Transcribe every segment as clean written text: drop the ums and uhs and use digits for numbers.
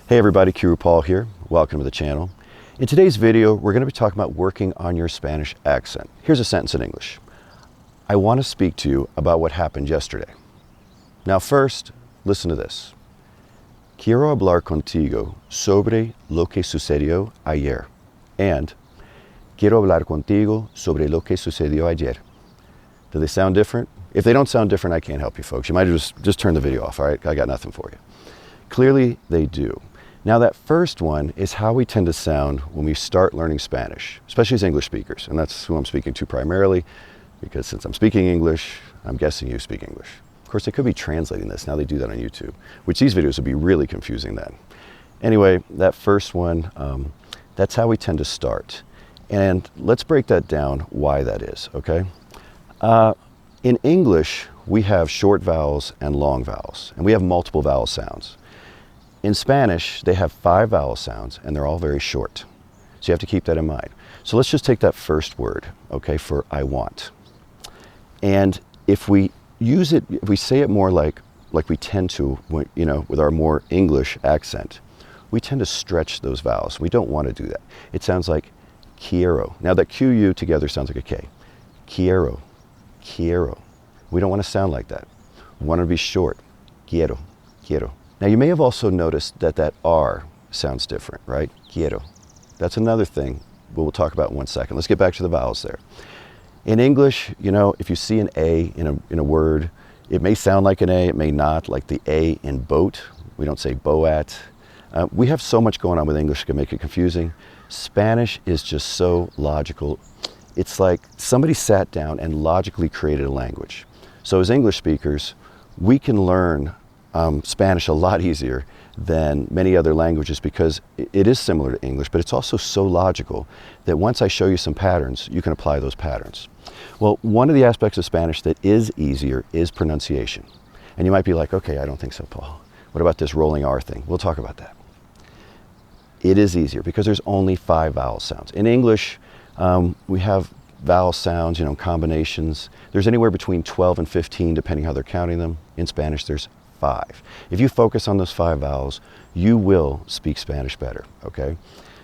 Hey everybody, Qroo here. Welcome to the channel. In today's video, we're going to be talking about working on your Spanish accent. Here's a sentence in English. I want to speak to you about what happened yesterday. Now first, listen to this. Quiero hablar contigo sobre lo que sucedió ayer. And quiero hablar contigo sobre lo que sucedió ayer. Do they sound different? If they don't sound different, I can't help you folks. You might just turn the video off, all right? I got nothing for you. Clearly, they do. Now that first one is how we tend to sound when we start learning Spanish, especially as English speakers. And that's who I'm speaking to primarily, because since I'm speaking English, I'm guessing you speak English. Of course, they could be translating this. Now they do that on YouTube, which these videos would be really confusing then. Anyway, that first one, that's how we tend to start. And let's break that down, why that is, okay? In English, we have short vowels and long vowels, and we have multiple vowel sounds. In Spanish, they have 5 vowel sounds, and they're all very short. So you have to keep that in mind. So let's just take that first word, okay, for I want. And if we use it, if we say it more like we tend to, you know, with our more English accent, we tend to stretch those vowels. We don't want to do that. It sounds like quiero. Now that Q-U together sounds like a K. Quiero, quiero. We don't want to sound like that. We want to be short. Quiero, quiero. Now you may have also noticed that that R sounds different, right? Quiero. That's another thing we'll talk about in 1 second. Let's get back to the vowels there. In English, you know, if you see an A in a word, it may sound like an A, it may not, like the A in boat. We don't say boat. We have so much going on with English, it can make it confusing. Spanish is just so logical. It's like somebody sat down and logically created a language. So as English speakers, we can learn Spanish a lot easier than many other languages because it is similar to English, but it's also so logical that once I show you some patterns, you can apply those patterns. Well, one of the aspects of Spanish that is easier is pronunciation. And you might be like, okay, I don't think so, Paul. What about this rolling R thing? We'll talk about that. It is easier because there's only 5 vowel sounds. In English, we have vowel sounds, you know, combinations. There's anywhere between 12 and 15, depending how they're counting them. In Spanish, there's 5. If you focus on those 5 vowels, you will speak Spanish better, okay?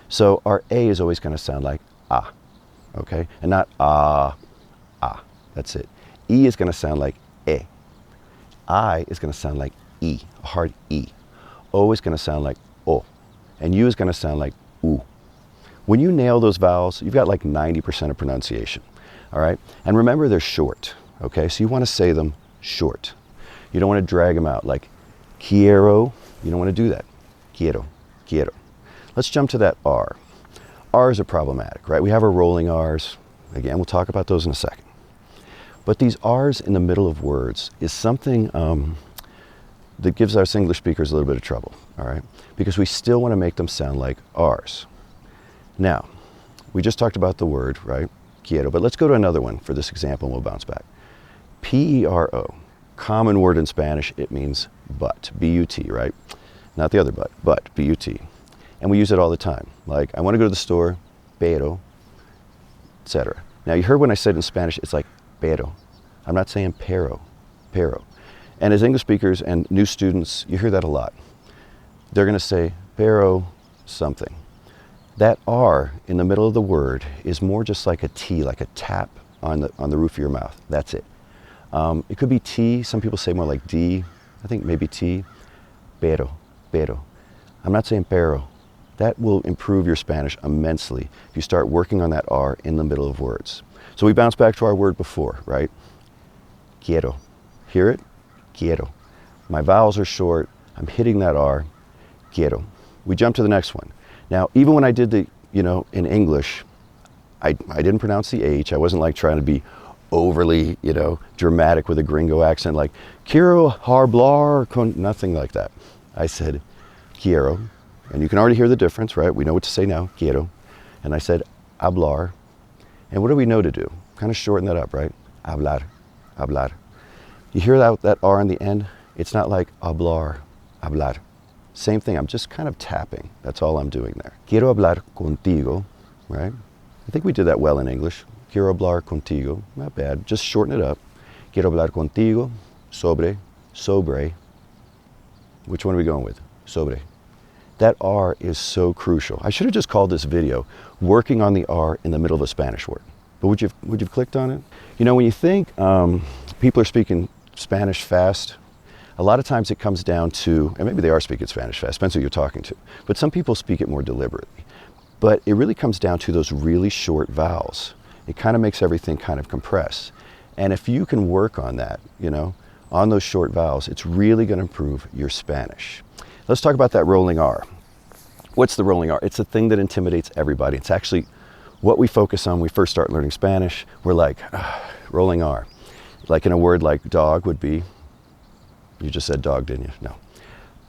So our A is always going to sound like ah, okay? And not ah, that's it. E is going to sound like e. I is going to sound like e, a hard E. O is going to sound like o. And U is going to sound like u. When you nail those vowels, you've got like 90% of pronunciation, all right? And remember, they're short, okay? So you want to say them short. You don't want to drag them out like quiero. You don't want to do that. Quiero, quiero. Let's jump to that R. R's are problematic, right? We have our rolling R's. Again, we'll talk about those in a second. But these R's in the middle of words is something that gives us English speakers a little bit of trouble, all right? Because we still want to make them sound like R's. Now, we just talked about the word, right? Quiero, but let's go to another one for this example and we'll bounce back. P-E-R-O. Common word in Spanish, it means but, B-U-T, right? Not the other but, B-U-T. And we use it all the time. Like, I want to go to the store, pero, etc. Now, you heard when I said in Spanish, it's like pero. I'm not saying pero, pero. And as English speakers and new students, you hear that a lot. They're going to say pero something. That R in the middle of the word is more just like a T, like a tap on the roof of your mouth. That's it. It could be T. Some people say more like D. I think maybe T. Pero, pero. I'm not saying pero. That will improve your Spanish immensely if you start working on that R in the middle of words. So we bounce back to our word before, right? Quiero. Hear it? Quiero. My vowels are short. I'm hitting that R. Quiero. We jump to the next one. Now, even when I did the, you know, in English, I didn't pronounce the H. I wasn't like trying to be overly, you know, dramatic with a gringo accent like quiero hablar con, nothing like that. I said quiero, and you can already hear the difference, right? We know what to say now, quiero. And I said hablar. And what do we know to do? Kind of shorten that up, right? Hablar, hablar. You hear that R in the end? It's not like hablar, hablar. Same thing, I'm just kind of tapping. That's all I'm doing there. Quiero hablar contigo, right? I think we did that well in English. Quiero hablar contigo, not bad, just shorten it up. Quiero hablar contigo sobre. Which one are we going with? Sobre. That R is so crucial. I should have just called this video working on the R in the middle of a Spanish word. But would you have clicked on it? You know, when you think people are speaking Spanish fast, a lot of times it comes down to, and maybe they are speaking Spanish fast, depends who you're talking to, but some people speak it more deliberately. But it really comes down to those really short vowels. It kind of makes everything kind of compress. And if you can work on that, you know, on those short vowels, it's really going to improve your Spanish. Let's talk about that rolling R. What's the rolling R? It's a thing that intimidates everybody. It's actually what we focus on when we first start learning Spanish. We're like, rolling R. Like in a word like dog would be, you just said dog, didn't you? No.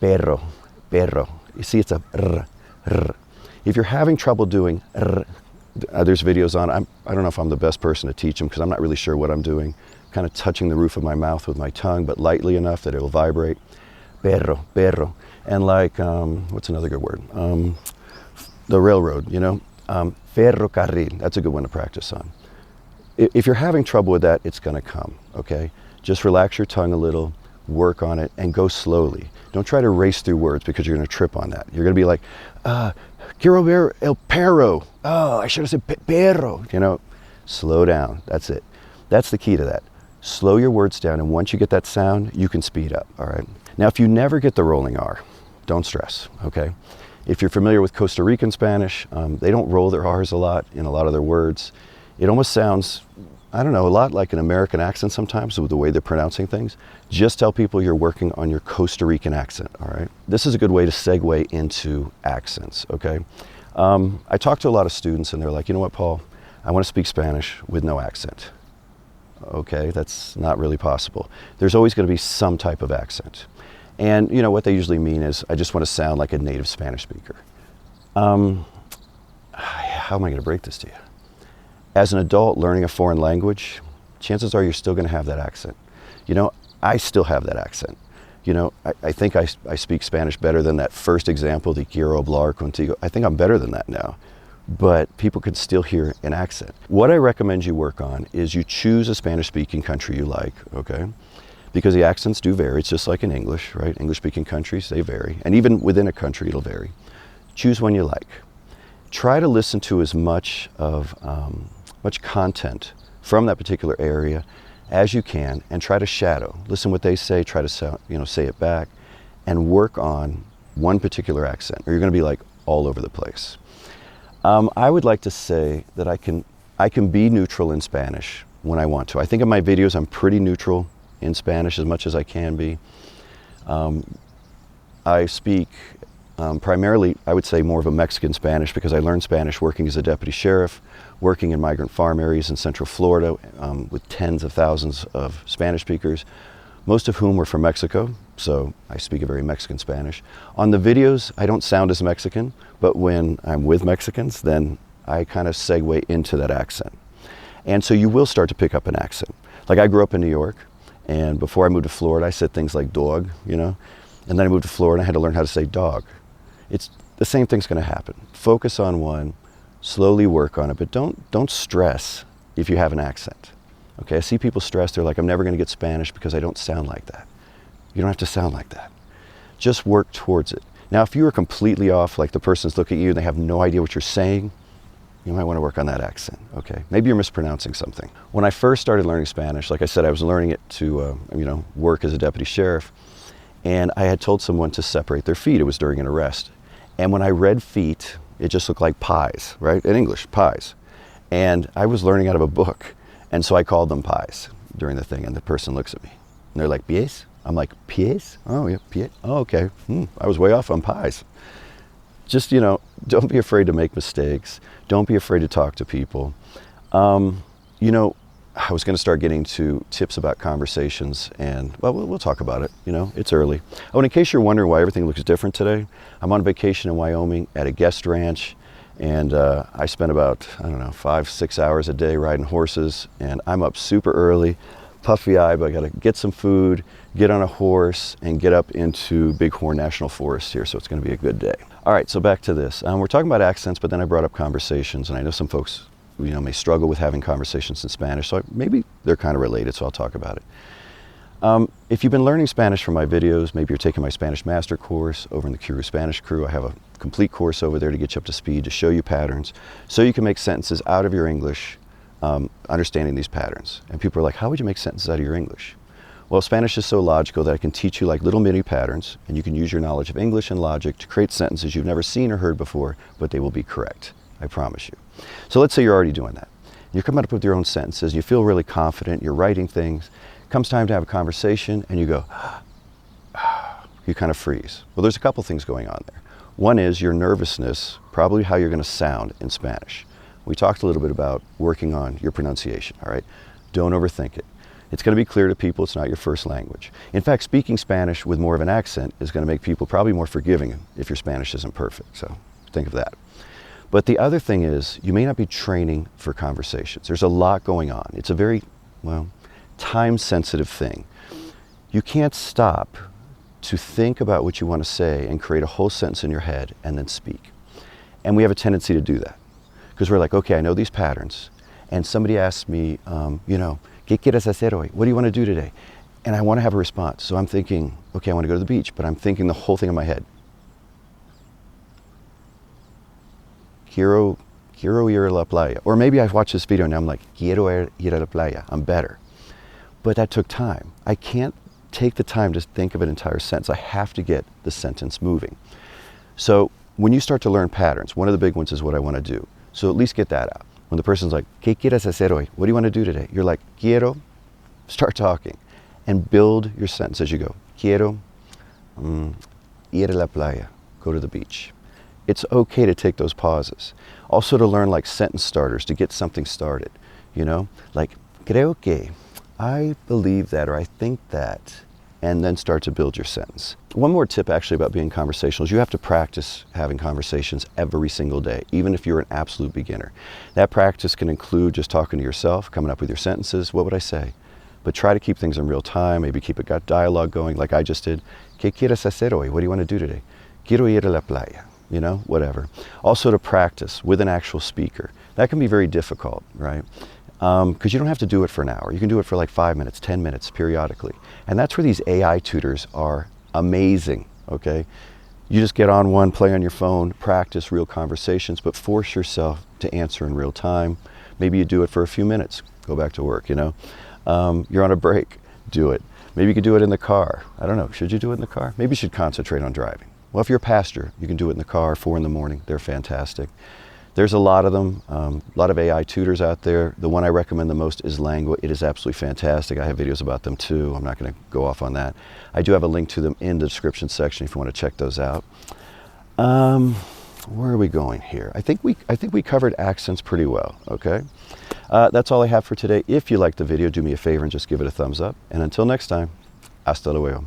Perro, perro. You see, it's a r, r. If you're having trouble doing r, there's videos on. I don't know if I'm the best person to teach them because I'm not really sure what I'm doing. Kind of touching the roof of my mouth with my tongue, but lightly enough that it'll vibrate. Perro, perro. And like, what's another good word? The railroad, you know? Ferrocarril, that's a good one to practice on. If you're having trouble with that, it's gonna come, okay? Just relax your tongue a little, work on it, and go slowly. Don't try to race through words because you're gonna trip on that. You're gonna be like, quiero ver el perro. Oh, I should have said perro. You know, slow down, that's it. That's the key to that. Slow your words down, and once you get that sound, you can speed up, all right? Now, if you never get the rolling R, don't stress, okay? If you're familiar with Costa Rican Spanish, they don't roll their R's a lot in a lot of their words. It almost sounds, I don't know, a lot like an American accent sometimes with the way they're pronouncing things. Just tell people you're working on your Costa Rican accent, all right? This is a good way to segue into accents, okay? I talk to a lot of students and they're like, you know what, Paul? I want to speak Spanish with no accent. Okay, that's not really possible. There's always going to be some type of accent. And you know what they usually mean is, I just want to sound like a native Spanish speaker. How am I going to break this to you? As an adult learning a foreign language, chances are you're still going to have that accent. You know, I still have that accent. You know, I think I speak Spanish better than that first example, the quiero hablar contigo. I think I'm better than that now. But people can still hear an accent. What I recommend you work on is you choose a Spanish-speaking country you like, okay? Because the accents do vary. It's just like in English, right? English-speaking countries, they vary. And even within a country, it'll vary. Choose one you like. Try to listen to as much of much content from that particular area as you can, and try to shadow. Listen what they say, try to say it back, and work on one particular accent, or you're going to be like all over the place. I would like to say that I can be neutral in Spanish when I want to. I think in my videos I'm pretty neutral in Spanish as much as I can be. I speak primarily, I would say, more of a Mexican Spanish because I learned Spanish working as a deputy sheriff, working in migrant farm areas in Central Florida with tens of thousands of Spanish speakers, most of whom were from Mexico, so I speak a very Mexican Spanish. On the videos, I don't sound as Mexican, but when I'm with Mexicans, then I kind of segue into that accent. And so you will start to pick up an accent. Like I grew up in New York, and before I moved to Florida, I said things like dog, you know, and then I moved to Florida and I had to learn how to say dog. It's the same thing's gonna happen. Focus on one, slowly work on it, but don't stress if you have an accent. Okay, I see people stress, they're like, I'm never gonna get Spanish because I don't sound like that. You don't have to sound like that. Just work towards it. Now, if you are completely off, like the person's looking at you and they have no idea what you're saying, you might want to work on that accent, okay? Maybe you're mispronouncing something. When I first started learning Spanish, like I said, I was learning it to work as a deputy sheriff, and I had told someone to separate their feet. It was during an arrest. And when I read feet, it just looked like pies, right? In English, pies. And I was learning out of a book. And so I called them pies during the thing, and the person looks at me. And they're like, pies? I'm like, pies? Oh, yeah, pies. Oh, okay. I was way off on pies. Just, you know, don't be afraid to make mistakes. Don't be afraid to talk to people. You know, I was going to start getting to tips about conversations, and, well, we'll talk about it. You know, it's early. Oh, and in case you're wondering why everything looks different today, I'm on vacation in Wyoming at a guest ranch. And I spend about, 5-6 hours a day riding horses, and I'm up super early, puffy-eyed, but I gotta get some food, get on a horse, and get up into Bighorn National Forest here, so it's gonna be a good day. All right, so back to this. We're talking about accents, but then I brought up conversations, and I know some folks, may struggle with having conversations in Spanish, so maybe they're kind of related, so I'll talk about it. If you've been learning Spanish from my videos, maybe you're taking my Spanish Master course over in the Qroo Spanish Crew. I have a complete course over there to get you up to speed, to show you patterns, so you can make sentences out of your English, understanding these patterns. And people are like, how would you make sentences out of your English? Well, Spanish is so logical that I can teach you like little mini patterns, and you can use your knowledge of English and logic to create sentences you've never seen or heard before, but they will be correct. I promise you. So let's say you're already doing that. You're coming up with your own sentences, you feel really confident, you're writing things. Comes time to have a conversation and you go, you kind of freeze. Well, there's a couple things going on there. One is your nervousness, probably how you're going to sound in Spanish. We talked a little bit about working on your pronunciation, all right? Don't overthink it. It's going to be clear to people it's not your first language. In fact, speaking Spanish with more of an accent is going to make people probably more forgiving if your Spanish isn't perfect, so think of that. But the other thing is, you may not be training for conversations. There's a lot going on. It's a very, well, time-sensitive thing. You can't stop to think about what you want to say and create a whole sentence in your head and then speak. And we have a tendency to do that because we're like, okay, I know these patterns, and somebody asks me, you know, ¿Qué quieres hacer hoy? What do you want to do today? And I want to have a response. So I'm thinking, okay, I want to go to the beach, but I'm thinking the whole thing in my head. Quiero ir a la playa. Or maybe I've watched this video and I'm like, quiero ir a la playa. I'm better. But that took time. I can't take the time to think of an entire sentence. I have to get the sentence moving. So when you start to learn patterns, one of the big ones is what I want to do. So at least get that out. When the person's like, ¿Qué quieres hacer hoy? What do you want to do today? You're like, quiero. Start talking and build your sentence as you go. Quiero ir a la playa. Go to the beach. It's okay to take those pauses. Also to learn like sentence starters, to get something started. You know, like, creo que, I believe that, or I think that, and then start to build your sentence. One more tip actually about being conversational is you have to practice having conversations every single day, even if you're an absolute beginner. That practice can include just talking to yourself, coming up with your sentences. What would I say? But try to keep things in real time, maybe keep a gut dialogue going like I just did. ¿Qué quieres hacer hoy? What do you want to do today? Quiero ir a la playa. You know, whatever. Also to practice with an actual speaker. That can be very difficult, right? Because you don't have to do it for an hour. You can do it for like 5 minutes, 10 minutes periodically. And that's where these AI tutors are amazing, okay? You just get on one, play on your phone, practice real conversations, but force yourself to answer in real time. Maybe you do it for a few minutes, go back to work, you know? You're on a break, do it. Maybe you could do it in the car. I don't know, should you do it in the car? Maybe you should concentrate on driving. Well, if you're a pastor, you can do it in the car, 4 in the morning. They're fantastic. There's a lot of them, a lot of AI tutors out there. The one I recommend the most is LANGUA. It is absolutely fantastic. I have videos about them too. I'm not going to go off on that. I do have a link to them in the description section if you want to check those out. Where are we going here? I think we covered accents pretty well, okay? That's all I have for today. If you liked the video, do me a favor and just give it a thumbs up. And until next time, hasta luego.